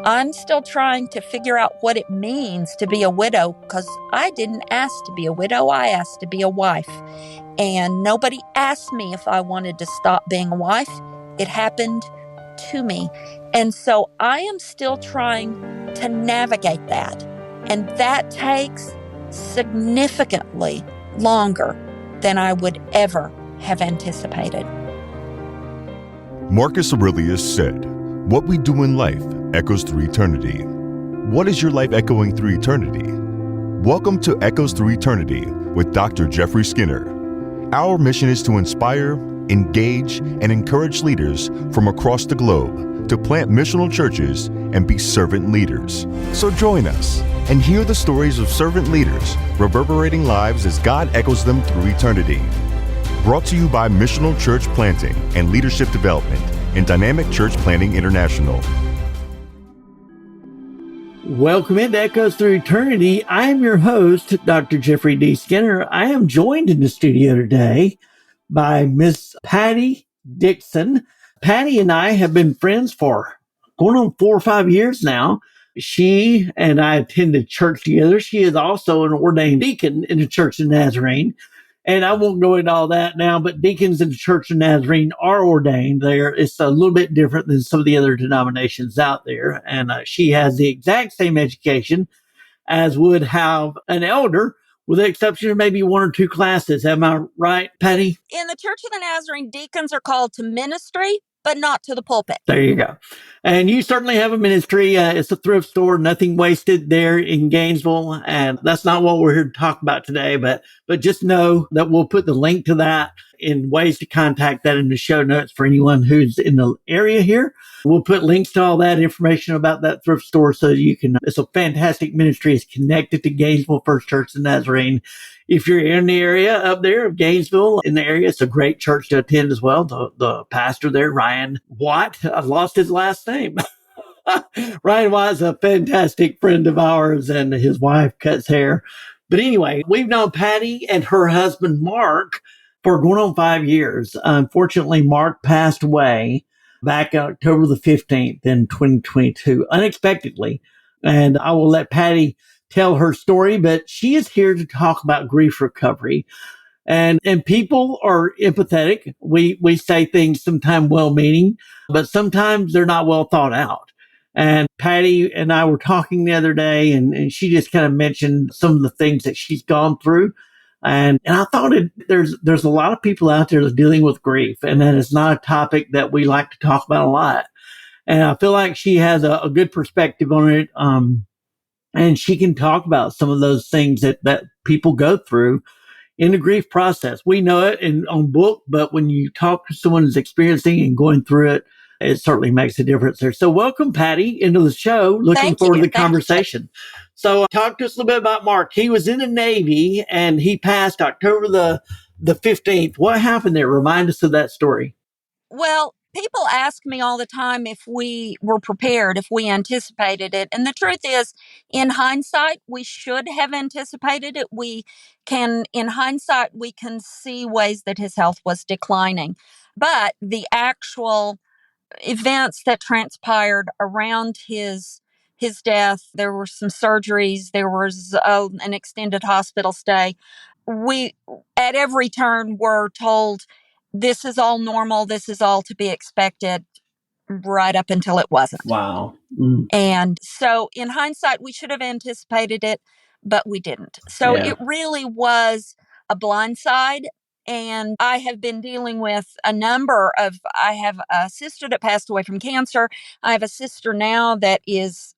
I'm still trying to figure out what it means to be a widow, because I didn't ask to be a widow. I asked to be a wife. And nobody asked me if I wanted to stop being a wife. It happened to me. And so I am still trying to navigate that. And that takes significantly longer than I would ever have anticipated. Marcus Aurelius said, "What we do in life echoes through eternity." What is your life echoing through eternity? Welcome to Echoes Through Eternity with Dr. Jeffrey Skinner. Our mission is to inspire, engage, and encourage leaders from across the globe to plant missional churches and be servant leaders. So join us and hear the stories of servant leaders reverberating lives as God echoes them through eternity. Brought to you by Missional Church Planting and Leadership Development and Dynamic Church Planting International. Welcome into Echoes Through Eternity. I am your host, Dr. Jeffrey D. Skinner. I am joined in the studio today by Miss Patti Dixon. Patti and I have been friends for going on 4 or 5 years now. She and I attended church together. She is also an ordained deacon in the Church of Nazarene. And I won't go into all that now, but deacons in the Church of Nazarene are ordained there. It's a little bit different than some of the other denominations out there. And she has the exact same education as would have an elder, with the exception of maybe 1 or 2 classes. Am I right, Patti? In the Church of the Nazarene, deacons are called to ministry, but not to the pulpit. There you go. And you certainly have a ministry. It's a thrift store, nothing wasted there in Gainesville. And that's not what we're here to talk about today, but just know that we'll put the link to that in ways to contact that in the show notes for anyone who's in the area here. We'll put links to all that information about that thrift store so you can, it's a fantastic ministry. It's connected to Gainesville First Church of Nazarene. If you're in the area up there of Gainesville, in the area, it's a great church to attend as well. The pastor there, Ryan Watt, I lost his last name. Ryan Watt is a fantastic friend of ours, and his wife cuts hair. But anyway, we've known Patti and her husband, Mark, for going on 5 years. Unfortunately, Mark passed away back October the 15th in 2022, unexpectedly. And I will let Patti tell her story, but she is here to talk about grief recovery. And people are empathetic. We say things sometimes well-meaning, but sometimes they're not well thought out. And Patti and I were talking the other day, and she just kind of mentioned some of the things that she's gone through. And I thought there's a lot of people out there that are dealing with grief, and that is not a topic that we like to talk about a lot. And I feel like she has a good perspective on it. And she can talk about some of those things that people go through in the grief process. We know it on book, but when you talk to someone who's experiencing and going through it, it certainly makes a difference there. So welcome, Patti, into the show. Looking forward to the conversation. So talk to us a little bit about Mark. He was in the Navy and he passed October the 15th. What happened there? Remind us of that story. Well, people ask me all the time if we were prepared, if we anticipated it. And the truth is, in hindsight, we should have anticipated it. In hindsight, we can see ways that his health was declining. But the actual events that transpired around his death, there were some surgeries, there was an extended hospital stay. We, at every turn, were told, this is all normal, this is all to be expected, right up until it wasn't. Wow. And so in hindsight, we should have anticipated it, but we didn't. So It really was a blindside. And I have been dealing with I have a sister that passed away from cancer. I have a sister now that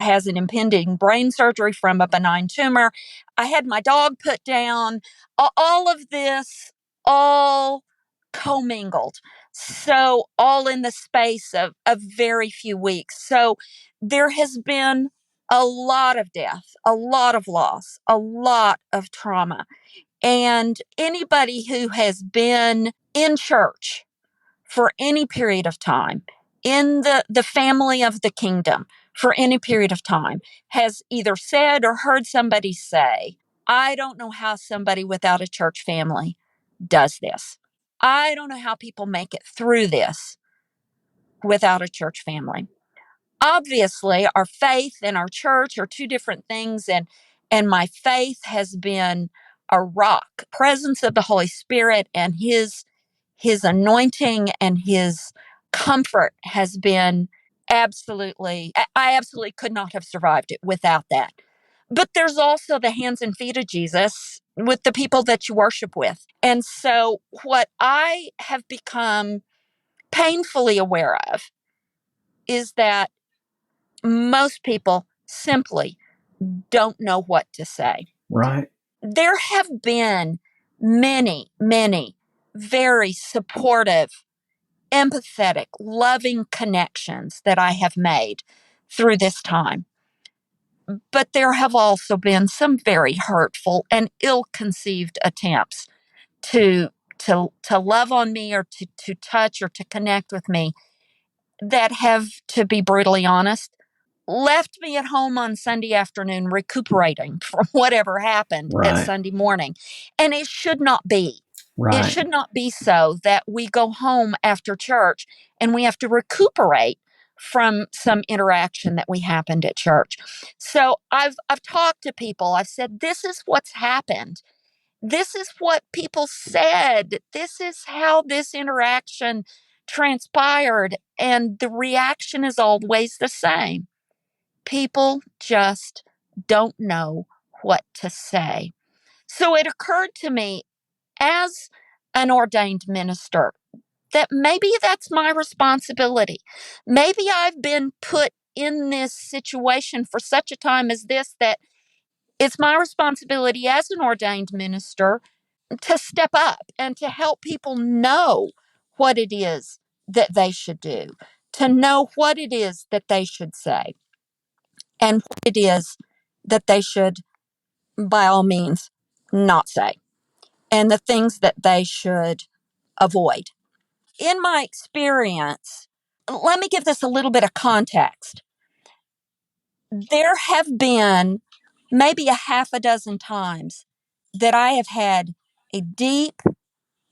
has an impending brain surgery from a benign tumor. I had my dog put down. All of this, all commingled. So all in the space of very few weeks. So there has been a lot of death, a lot of loss, a lot of trauma. And anybody who has been in church for any period of time, in the family of the kingdom for any period of time, has either said or heard somebody say, I don't know how somebody without a church family does this. I don't know how people make it through this without a church family. obviously our faith and our church are two different things, and my faith has been a rock. Presence of the Holy Spirit and his anointing and his comfort has been absolutely, I absolutely could not have survived it without that. But there's also the hands and feet of Jesus with the people that you worship with. And so what I have become painfully aware of is that most people simply don't know what to say. Right. There have been many, many very supportive, empathetic, loving connections that I have made through this time. But there have also been some very hurtful and ill-conceived attempts to to love on me or to touch or to connect with me that have, to be brutally honest, left me at home on Sunday afternoon recuperating from whatever happened at Right. Sunday morning. And it should not be. It Right. should not be so that we go home after church and we have to recuperate from some interaction that we happened at church. So I've talked to people. I've said, this is what's happened. This is what people said. This is how this interaction transpired. And the reaction is always the same. People just don't know what to say. So it occurred to me as an ordained minister that maybe that's my responsibility. Maybe I've been put in this situation for such a time as this that it's my responsibility as an ordained minister to step up and to help people know what it is that they should do, to know what it is that they should say, and what it is that they should, by all means, not say, and the things that they should avoid. In my experience, let me give this a little bit of context. There have been maybe a half a dozen times that I have had a deep,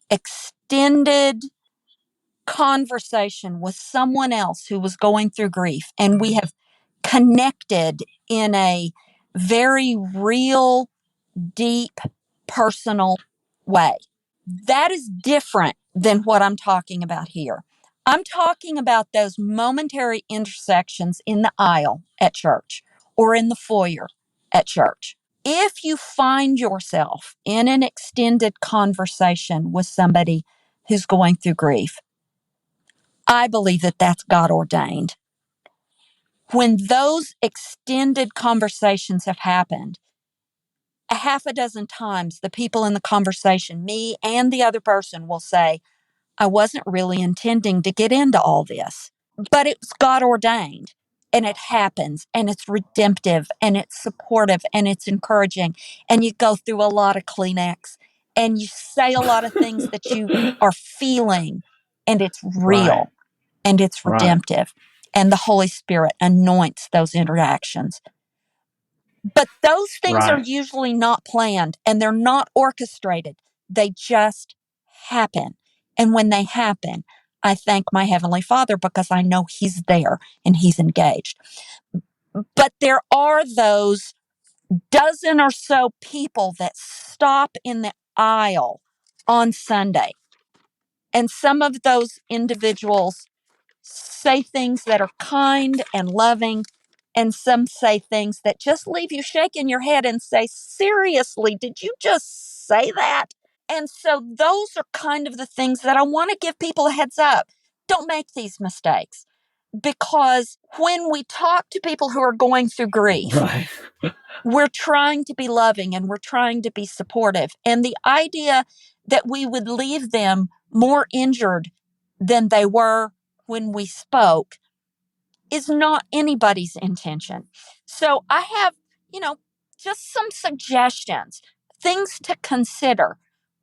extended conversation with someone else who was going through grief, and we have connected in a very real, deep, personal way. That is different than what I'm talking about here. I'm talking about those momentary intersections in the aisle at church or in the foyer at church. If you find yourself in an extended conversation with somebody who's going through grief, I believe that that's God ordained. When those extended conversations have happened, a half a dozen times, the people in the conversation, me and the other person, will say, I wasn't really intending to get into all this, but it was God ordained, and it happens, and it's redemptive, and it's supportive, and it's encouraging. And you go through a lot of Kleenex, and you say a lot of things that you are feeling, and it's Right. real, and it's Right. redemptive. And the Holy Spirit anoints those interactions. But those things are Right. usually not planned and they're not orchestrated. They just happen. And when they happen, I thank my Heavenly Father because I know He's there and He's engaged. But there are those dozen or so people that stop in the aisle on Sunday. And some of those individuals say things that are kind and loving, and some say things that just leave you shaking your head and say, seriously, did you just say that? And so those are kind of the things that I want to give people a heads up. Don't make these mistakes, because when we talk to people who are going through grief, Right. we're trying to be loving and we're trying to be supportive. And the idea that we would leave them more injured than they were when we spoke is not anybody's intention. So I have, just some suggestions, things to consider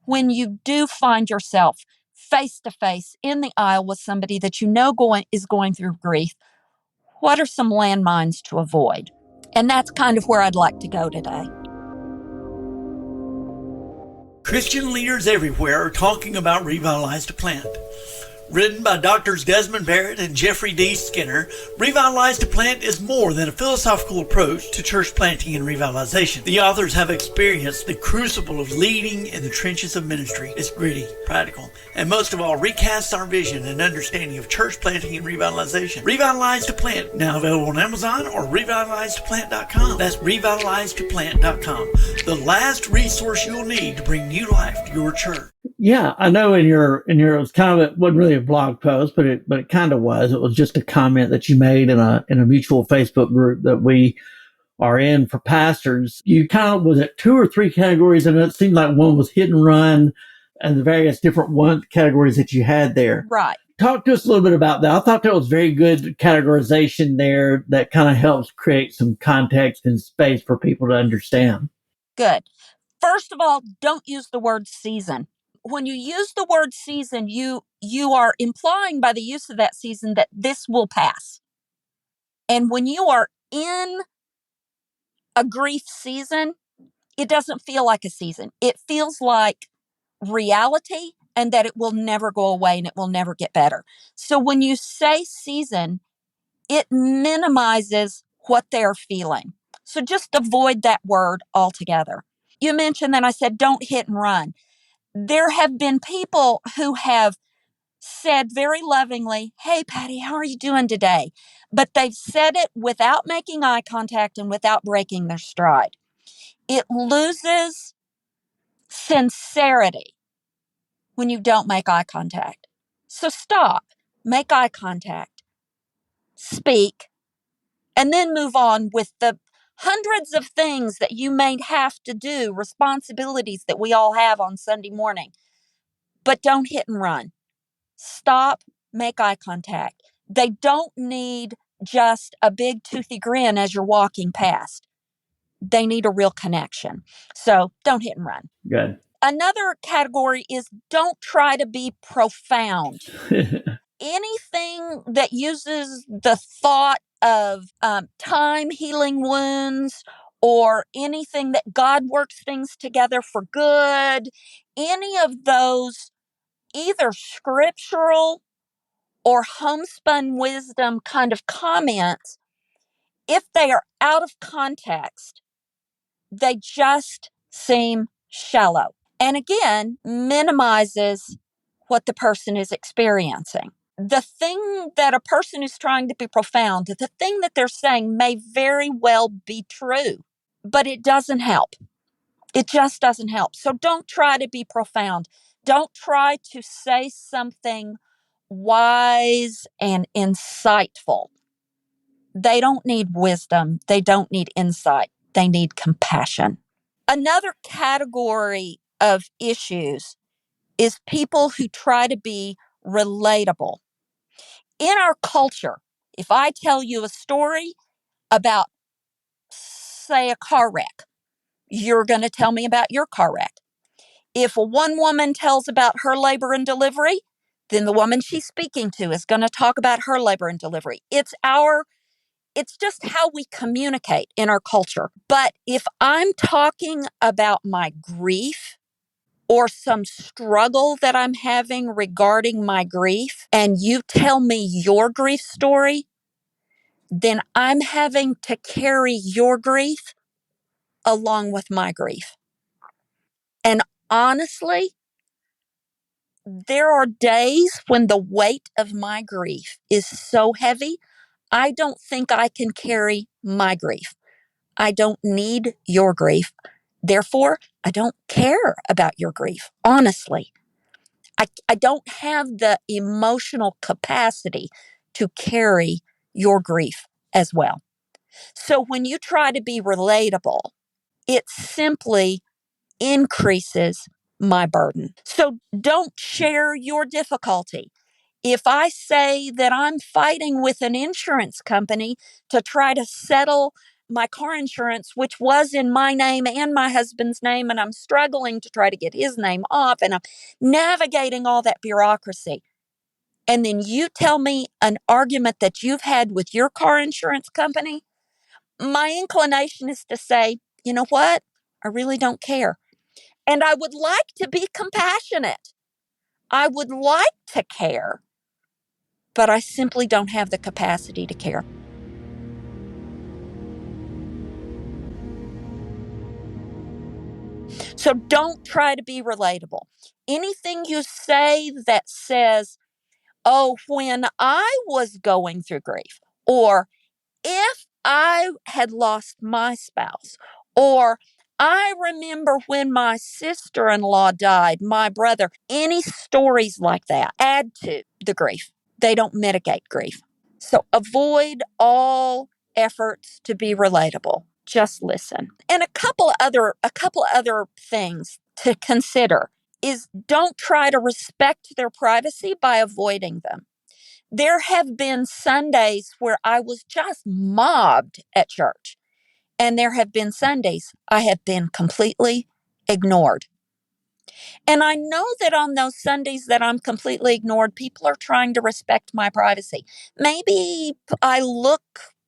when you do find yourself face to face in the aisle with somebody that you know is going through grief. What are some landmines to avoid? And that's kind of where I'd like to go today. Christian leaders everywhere are talking about Revitalize to Plant. Written by Drs. Desmond Barrett and Jeffrey D. Skinner, Revitalize to Plant is more than a philosophical approach to church planting and revitalization. The authors have experienced the crucible of leading in the trenches of ministry. It's gritty, practical, and most of all, recasts our vision and understanding of church planting and revitalization. Revitalize to Plant, now available on Amazon or revitalizedtoplant.com. That's revitalizedtoplant.com. The last resource you'll need to bring new life to your church. Yeah, I know in your it was kind of, it wasn't really a blog post, but it kind of was. It was just a comment that you made in a mutual Facebook group that we are in for pastors. You kind of was at 2 or 3 categories, and it seemed like one was hit and run, and the various different categories that you had there. Right. Talk to us a little bit about that. I thought that was very good categorization there that kind of helps create some context and space for people to understand. Good. First of all, don't use the word season. When you use the word season, you are implying by the use of that season that this will pass. And when you are in a grief season, it doesn't feel like a season. It feels like reality, and that it will never go away and it will never get better. So when you say season, it minimizes what they're feeling. So just avoid that word altogether. You mentioned that I said, don't hit and run. There have been people who have said very lovingly, "Hey, Patti, how are you doing today?" But they've said it without making eye contact and without breaking their stride. It loses sincerity when you don't make eye contact. So stop, make eye contact, speak, and then move on with the hundreds of things that you may have to do, responsibilities that we all have on Sunday morning. But don't hit and run. Stop, make eye contact. They don't need just a big toothy grin as you're walking past. They need a real connection. So don't hit and run. Good. Another category is don't try to be profound. Anything that uses the thought of time healing wounds, or anything that God works things together for good, any of those either scriptural or homespun wisdom kind of comments, if they are out of context, they just seem shallow. And again, minimizes what the person is experiencing. The thing that a person who's trying to be profound, the thing that they're saying may very well be true, but it doesn't help. It just doesn't help. So don't try to be profound. Don't try to say something wise and insightful. They don't need wisdom. They don't need insight. They need compassion. Another category of issues is people who try to be relatable. In our culture, if I tell you a story about, say, a car wreck, you're going to tell me about your car wreck. If one woman tells about her labor and delivery, then the woman she's speaking to is going to talk about her labor and delivery. It's just how we communicate in our culture. But if I'm talking about my grief or some struggle that I'm having regarding my grief, and you tell me your grief story, then I'm having to carry your grief along with my grief. And honestly, there are days when the weight of my grief is so heavy, I don't think I can carry my grief. I don't need your grief. Therefore, I don't care about your grief, honestly. I don't have the emotional capacity to carry your grief as well. So when you try to be relatable, it simply increases my burden. So don't share your difficulty. If I say that I'm fighting with an insurance company to try to settle my car insurance, which was in my name and my husband's name, and I'm struggling to try to get his name off, and I'm navigating all that bureaucracy, and then you tell me an argument that you've had with your car insurance company, my inclination is to say, you know what? I really don't care. And I would like to be compassionate. I would like to care. but I simply don't have the capacity to care. So don't try to be relatable. Anything you say that says, oh, when I was going through grief, or if I had lost my spouse, or I remember when my sister-in-law died, my brother, any stories like that add to the grief. They don't mitigate grief. So avoid all efforts to be relatable. Just listen. And a couple other things to consider is don't try to respect their privacy by avoiding them. There have been Sundays where I was just mobbed at church, and there have been Sundays I have been completely ignored. And I know that on those Sundays that I'm completely ignored, people are trying to respect my privacy. Maybe I look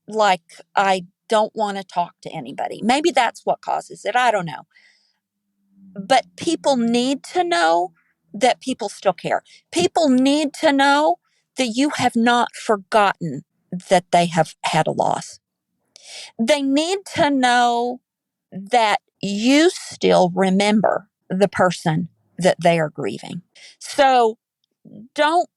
like I don't want to talk to anybody. Maybe that's what causes it. I don't know. But people need to know that people still care. People need to know that you have not forgotten that they have had a loss. They need to know that you still remember the person that they are grieving. So don't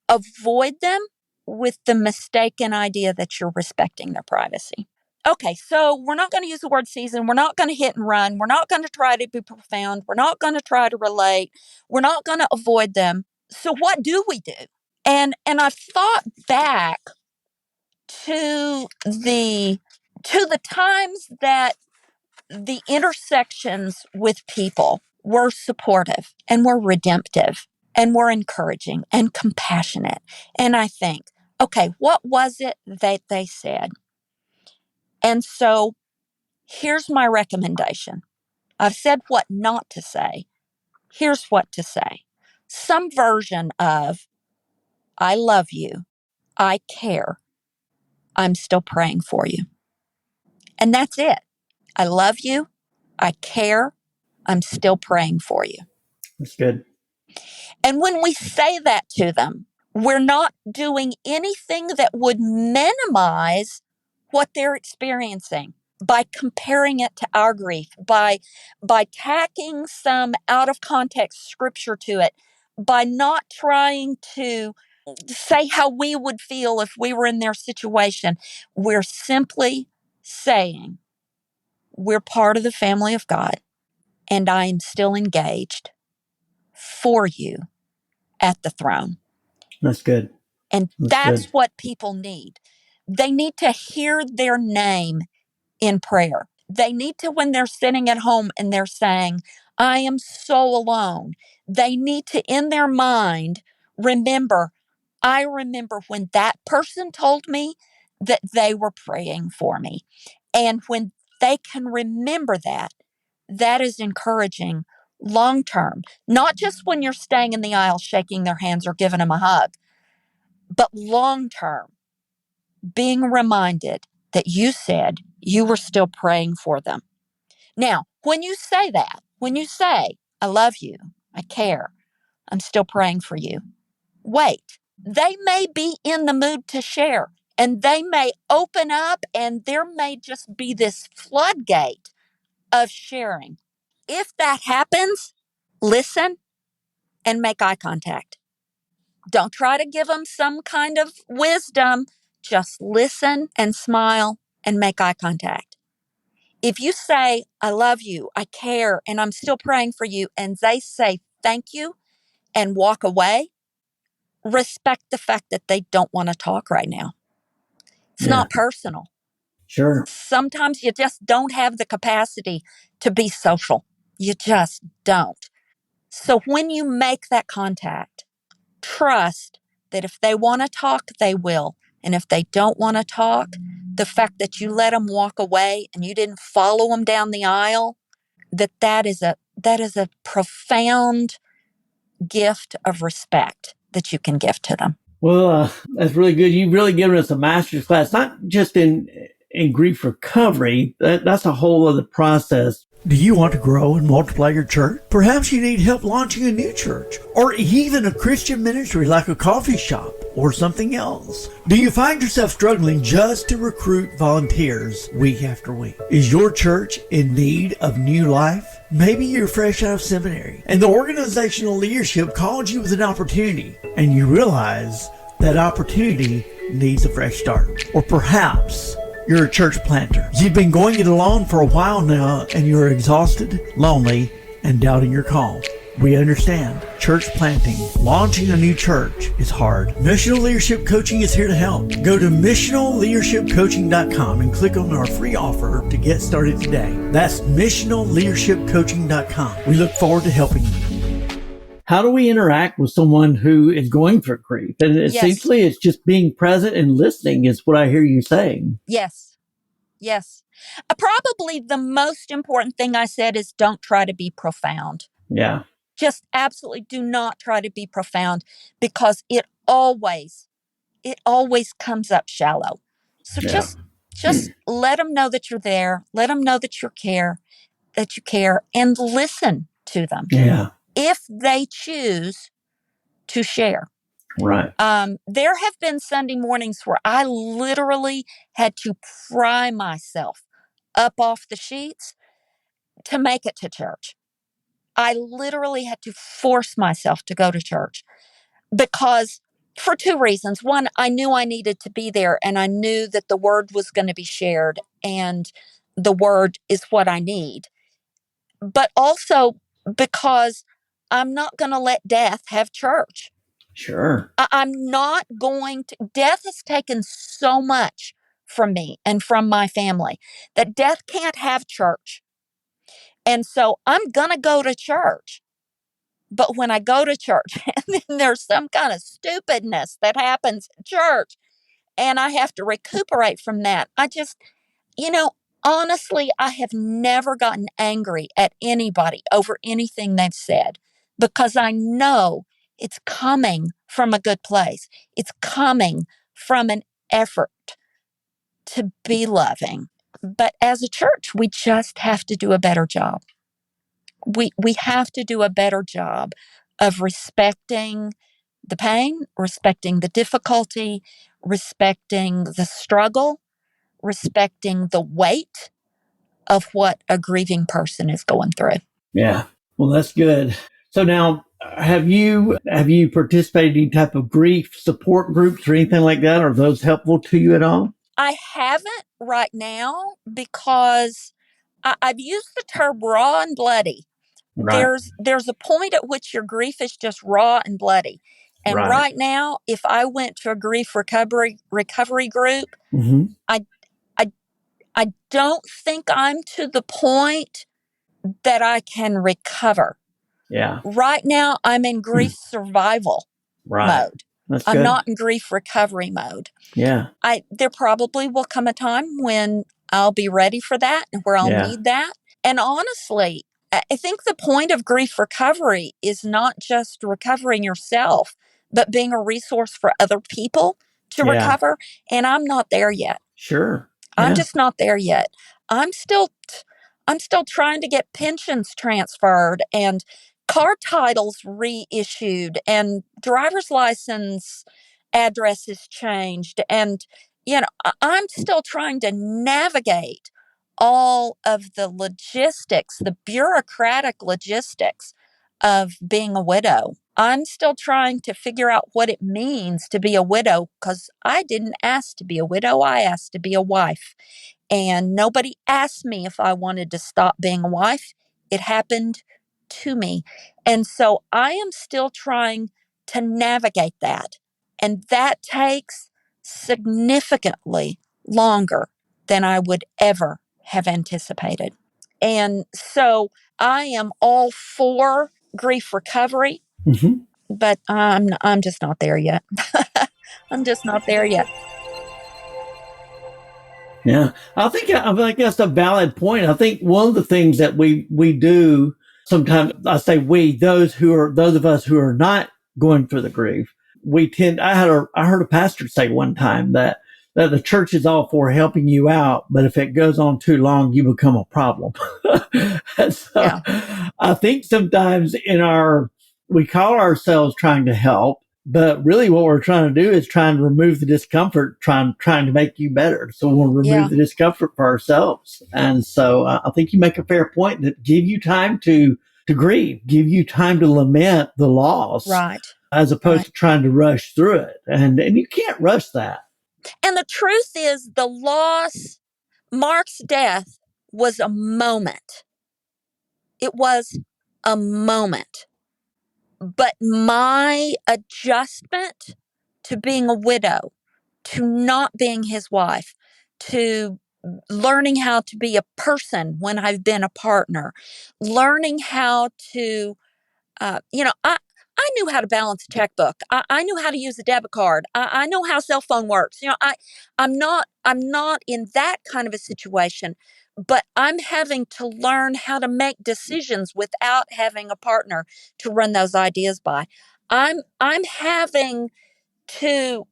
avoid them with the mistaken idea that you're respecting their privacy. Okay, so we're not going to use the word season. We're not going to hit and run. We're not going to try to be profound. We're not going to try to relate. We're not going to avoid them. So what do we do? And I've thought back to the times that the intersections with people were supportive and were redemptive and were encouraging and compassionate. And I think, okay, what was it that they said? And so here's my recommendation. I've said what not to say. Here's what to say. Some version of, I love you. I care. I'm still praying for you. And that's it. I love you. I care. I'm still praying for you. That's good. And when we say that to them, we're not doing anything that would minimize what they're experiencing by comparing it to our grief, by tacking some out of context scripture to it, by not trying to say how we would feel if we were in their situation. We're simply saying, we're part of the family of God, and I am still engaged for you at the throne. That's good. And that's what people need. They need to hear their name in prayer. They need to, when they're sitting at home and they're saying, I am so alone, they need to, in their mind, remember, I remember when that person told me that they were praying for me. And when they can remember that, that is encouraging long term, not just when you're staying in the aisle shaking their hands or giving them a hug, but long term, being reminded that you said you were still praying for them. Now, when you say that, when you say, I love you, I care, I'm still praying for you, wait, they may be in the mood to share, and they may open up, and there may just be this floodgate of sharing. If that happens, listen and make eye contact. Don't try to give them some kind of wisdom. Just listen and smile and make eye contact. If you say, I love you, I care, and I'm still praying for you, and they say thank you and walk away, respect the fact that they don't want to talk right now. It's not personal. Sure. Sometimes you just don't have the capacity to be social. You just don't. So when you make that contact, trust that if they want to talk, they will. And if they don't want to talk, the fact that you let them walk away and you didn't follow them down the aisle, that is a profound gift of respect that you can give to them. Well, that's really good. You've really given us a master's class, not just in grief recovery. That's a whole other process. Do you want to grow and multiply your church? Perhaps you need help launching a new church or even a Christian ministry like a coffee shop. or something else? Do you find yourself struggling just to recruit volunteers week after week? Is your church in need of new life? Maybe you're fresh out of seminary and the organizational leadership called you with an opportunity and you realize that opportunity needs a fresh start. Or perhaps you're a church planter. You've been going it alone for a while now and you're exhausted, lonely, and doubting your call. We understand. Church planting, launching a new church is hard. Missional Leadership Coaching is here to help. Go to missionalleadershipcoaching.com and click on our free offer to get started today. That's missionalleadershipcoaching.com. We look forward to helping you. How do we interact with someone who is going through grief? And essentially, it's just being present and listening is what I hear you saying. Yes. Probably the most important thing I said is don't try to be profound. Yeah. Just absolutely do not try to be profound because it always comes up shallow. So just let them know that you're there. Let them know that you care, and listen to them. Yeah. If they choose to share. Right. There have been Sunday mornings where I literally had to pry myself up off the sheets to make it to church. I literally had to force myself to go to church because for two reasons. One, I knew I needed to be there and I knew that the word was going to be shared and the word is what I need. But also because I'm not going to let death have church. Sure. I'm not going to. Death has taken so much from me and from my family that death can't have church. And so I'm going to go to church. But when I go to church and then there's some kind of stupidness that happens at church and I have to recuperate from that, honestly, I have never gotten angry at anybody over anything they've said because I know it's coming from a good place. It's coming from an effort to be loving. But as a church, we just have to do a better job. We have to do a better job of respecting the pain, respecting the difficulty, respecting the struggle, respecting the weight of what a grieving person is going through. Yeah. Well, that's good. So now, have you participated in any type of grief support groups or anything like that? Are those helpful to you at all? I haven't right now because I've used the term raw and bloody. Right. There's a point at which your grief is just raw and bloody. And right now, if I went to a grief recovery group, mm-hmm. I don't think I'm to the point that I can recover. Yeah. Right now, I'm in grief survival mode. That's I'm good. not in grief recovery mode. Yeah. There probably will come a time when I'll be ready for that and where I'll need that. And honestly, I think the point of grief recovery is not just recovering yourself, but being a resource for other people to recover. And I'm not there yet. Sure. I'm just not there yet. I'm still trying to get pensions transferred and car titles reissued and driver's license addresses changed. And, I'm still trying to navigate all of the logistics, the bureaucratic logistics of being a widow. I'm still trying to figure out what it means to be a widow because I didn't ask to be a widow. I asked to be a wife. And nobody asked me if I wanted to stop being a wife. It happened to me. And so I am still trying to navigate that. And that takes significantly longer than I would ever have anticipated. And so I am all for grief recovery, but I'm just not there yet. I'm just not there yet. Yeah, I think that's a valid point. I think one of the things that we do sometimes, I say we, those of us who are not going through the grief, we tend. I heard a pastor say one time that the church is all for helping you out, but if it goes on too long, you become a problem. So I think sometimes we call ourselves trying to help, But really what we're trying to do is trying to remove the discomfort, trying to make you better. So we'll remove the discomfort for ourselves. And so I think you make a fair point that give you time to grieve, give you time to lament the loss. Right. As opposed to trying to rush through it. And you can't rush that. And the truth is, the loss, Mark's death, was a moment. It was a moment. But my adjustment to being a widow, to not being his wife, to learning how to be a person when I've been a partner, learning how to, I knew how to balance a checkbook. I knew how to use a debit card. I know how cell phone works. I'm not in that kind of a situation, but I'm having to learn how to make decisions without having a partner to run those ideas by. I'm having to,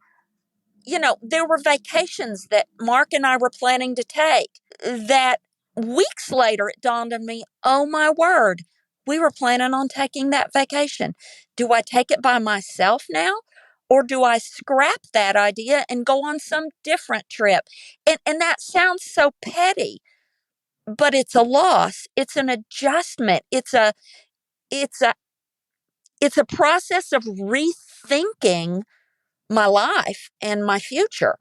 there were vacations that Mark and I were planning to take that weeks later it dawned on me, oh my word, we were planning on taking that vacation. Do I take it by myself now? Or do I scrap that idea and go on some different trip? And that sounds so petty, but it's a loss. It's an adjustment. It's a it's a process of rethinking my life and my future,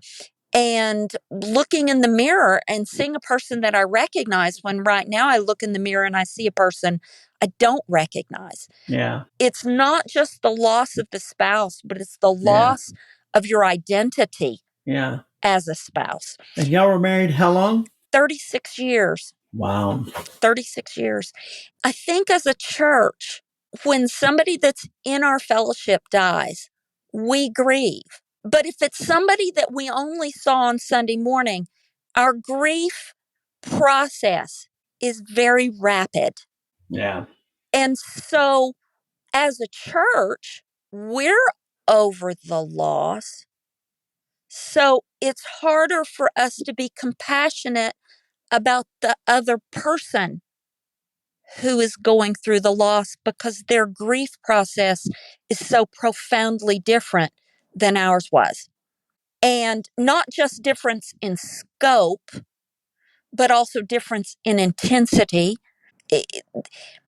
and looking in the mirror and seeing a person that I recognize, when right now I look in the mirror and I see a person I don't recognize. Yeah. It's not just the loss of the spouse, but it's the loss of your identity as a spouse. And y'all were married how long? 36 years. Wow. 36 years. I think as a church, when somebody that's in our fellowship dies, we grieve. But if it's somebody that we only saw on Sunday morning, our grief process is very rapid. Yeah. And so as a church, we're over the loss. So it's harder for us to be compassionate about the other person who is going through the loss, because their grief process is so profoundly different than ours was. And not just difference in scope, but also difference in intensity.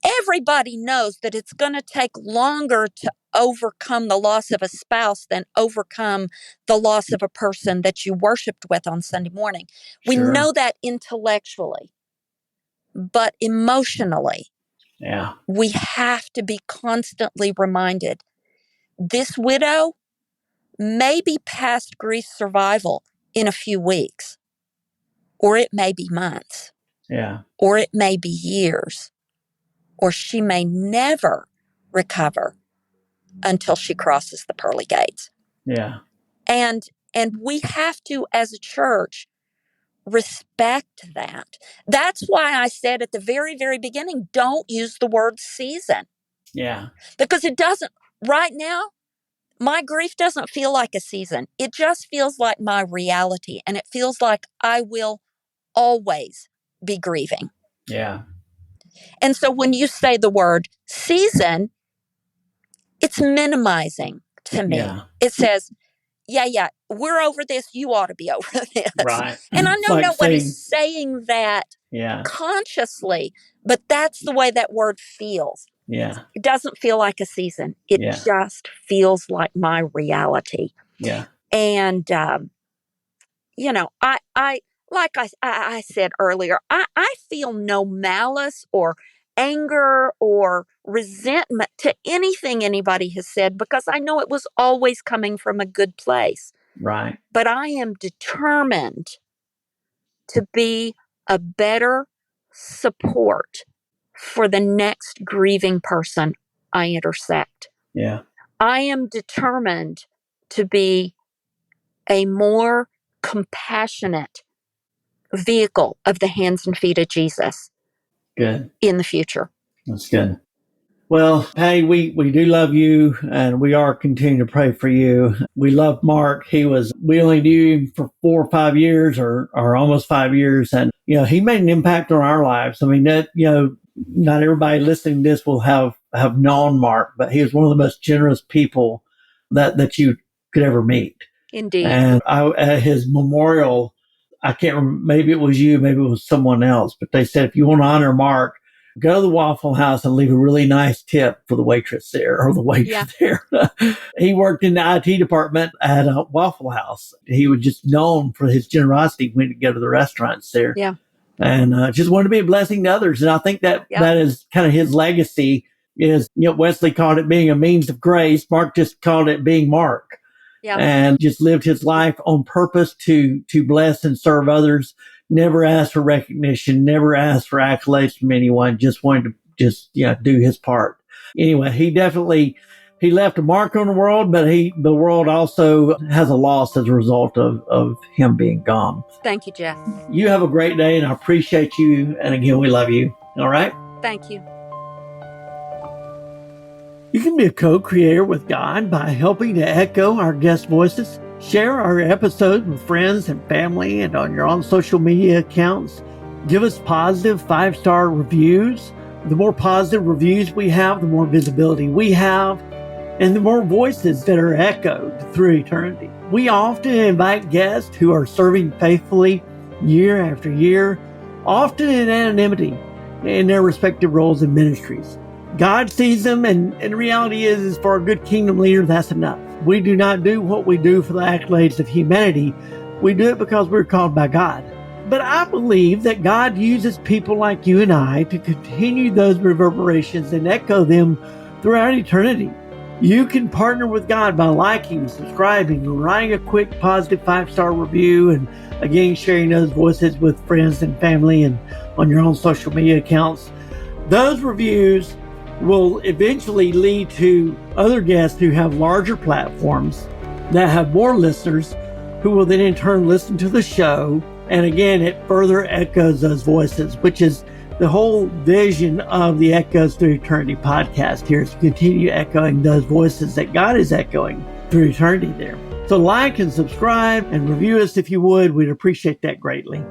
Everybody knows that it's going to take longer to overcome the loss of a spouse than overcome the loss of a person that you worshiped with on Sunday morning. We know that intellectually, but emotionally, we have to be constantly reminded this widow may be past grief survival in a few weeks, or it may be months, or it may be years, or she may never recover until she crosses the pearly gates. And we have to, as a church, respect that. That's why I said at the very, very beginning, don't use the word season. Because it doesn't, right now, my grief doesn't feel like a season. It just feels like my reality. And it feels like I will always be grieving. And so when you say the word season, it's minimizing to me. It says, yeah, we're over this. You ought to be over this. Right. And I know nobody's saying that consciously, but that's the way that word feels. It doesn't feel like a season. It just feels like my reality. And, I like I said earlier, I feel no malice or anger or resentment to anything anybody has said, because I know it was always coming from a good place. Right. But I am determined to be a better support for the next grieving person I intersect. I am determined to be a more compassionate vehicle of the hands and feet of Jesus. Good. In the future. That's good. Well, Patti, we do love you, and we are continuing to pray for you. We love Mark. We only knew him for 4 or 5 years or almost 5 years. And, he made an impact on our lives. I mean, not everybody listening to this will have known Mark, but he was one of the most generous people that you could ever meet. Indeed. And at his memorial, I can't remember, maybe it was you, maybe it was someone else, but they said, if you want to honor Mark, go to the Waffle House and leave a really nice tip for the waitress there or the waiter there. He worked in the IT department at a Waffle House. He was just known for his generosity when he go to the restaurants there. Yeah. And just wanted to be a blessing to others. And I think that that is kind of his legacy is, Wesley called it being a means of grace. Mark just called it being Mark. Yeah. And just lived his life on purpose to bless and serve others. Never asked for recognition, never asked for accolades from anyone, just wanted to do his part. Anyway, he left a mark on the world, but the world also has a loss as a result of him being gone. Thank you, Jeff. You have a great day, and I appreciate you. And again, we love you. All right? Thank you. You can be a co-creator with God by helping to echo our guest voices. Share our episodes with friends and family and on your own social media accounts. Give us positive 5-star reviews. The more positive reviews we have, the more visibility we have, and the more voices that are echoed through eternity. We often invite guests who are serving faithfully year after year, often in anonymity in their respective roles in ministries. God sees them, and the reality is for a good kingdom leader, that's enough. We do not do what we do for the accolades of humanity. We do it because we're called by God. But I believe that God uses people like you and I to continue those reverberations and echo them throughout eternity. You can partner with God by liking, subscribing, writing a quick positive 5-star review, and again, sharing those voices with friends and family and on your own social media accounts. Those reviews will eventually lead to other guests who have larger platforms that have more listeners who will then in turn listen to the show. And again, it further echoes those voices, which is the whole vision of the Echoes Through Eternity podcast here, is to continue echoing those voices that God is echoing through eternity there. So like and subscribe and review us if you would. We'd appreciate that greatly.